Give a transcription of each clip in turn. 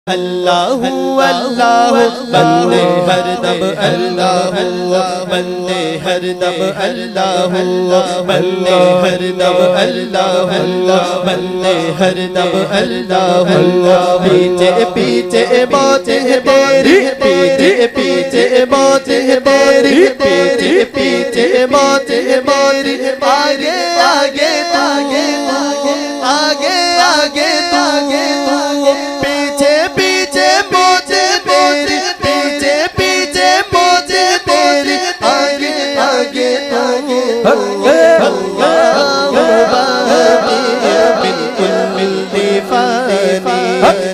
اللہ اللہ بندے ہر دم اللہ بندے ہر دم اللہ بندے ہر دم اللہ بندے ہر دم اللہ پیچھے پیچھے موت ہے تیری پیچھے پیچھے موت ہے تیری پیچھے پیچھے موت ہے تیری آگے آگے آگے آگے آگے آگے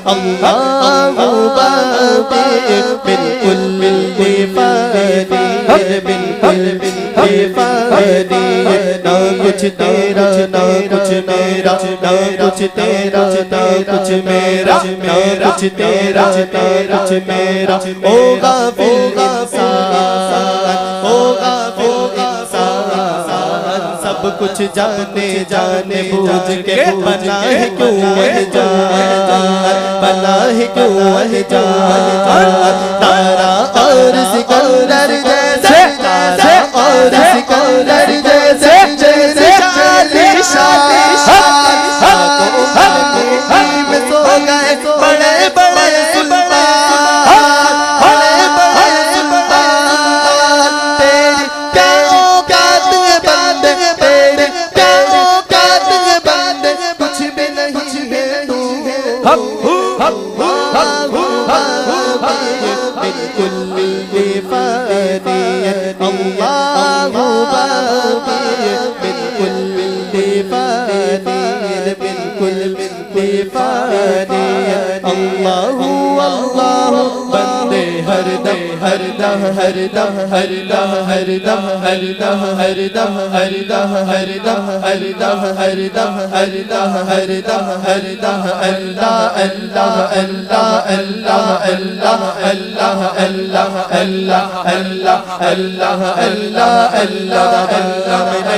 اللہ بالکل بے فانی بالکل بے فانی نہ کچھ تیرا نہ کچھ میرا نہ کچھ تیرا نہ کچھ میرا نہ کچھ تیرا نہ کچھ میرا ہوگا ہوگا سب کچھ جانے جانے بوجھ کے بنا ہے کیوں ہے جان بنا ہے کیوں ہے جان تارا اور سکندر جیسے تارا اور سکندر جیسے جیسے شالی شالی شالی میں سو گئے بڑے بڑے ہر دم ہر دم ہر دم ہر دم ہر دم ہر دم ہر دم ہر دم ہر دم ہر دم ہر دم ہر دم ہر دم اللہ اللہ اللہ اللہ اللہ اللہ اللہ اللہ اللہ اللہ اللہ اللہ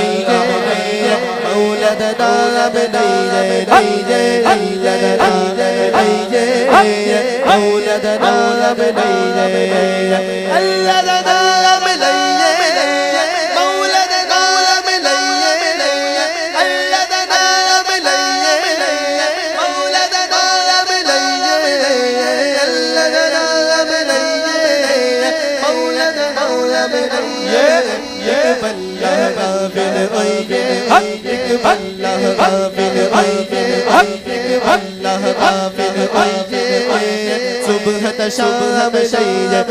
مولدنا بنيجي مولدنا صبح تشام شيء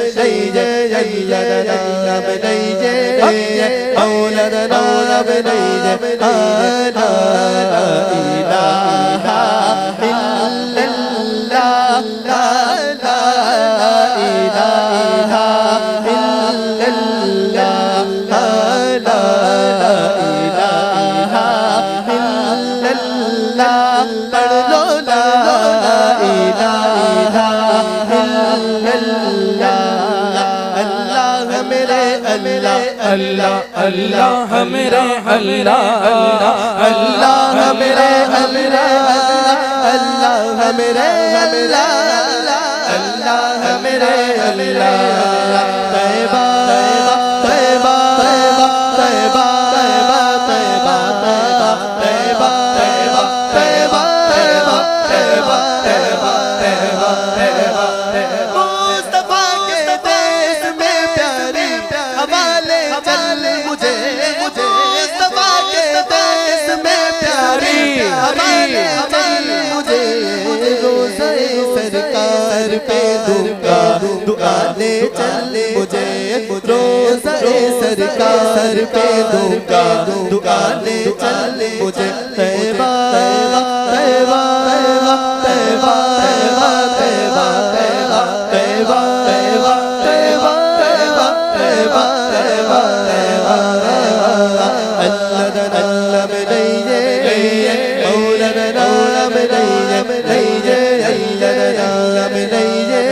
مولانا بنيجي لا إله إلا الله لا إله إلا الله لا إله إلا الله اللہ اللہ میرے اللہ اللہ میرے اللہ اللہ میرے اللہ اللہ میرے اللہ طیبہ طیبہ طیبہ طیبہ طیبہ طیبہ طیبہ طیبہ طیبہ طیبہ طیبہ طیبہ طیبہ مصطفیٰ کے دیس میں پیاری حوالے چل مجھے مصطفیٰ کے دیس میں پیاری حوالے چل مجھے روزہ سرکار پہ دعا لے چل مجھے روزہ سرکار پہ دعا لے چل مجھے طیبہ طیبہ طیبہ طیبہ طیبہ طیبہ طیبہ طیبہ طیبہ طیبہ طیبہ اللہ بنيجي مولانا بنيجي اللہ بنيجي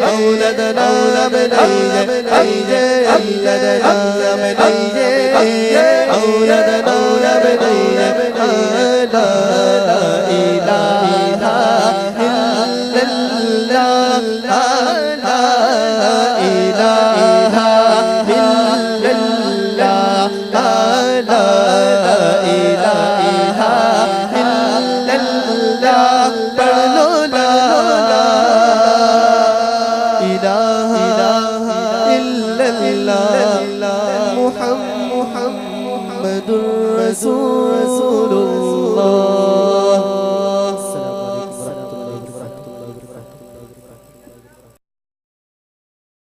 مولانا بنيجي اللہ بنيجي مولانا بنيجي لا إله إلا الله إله إلا الله لا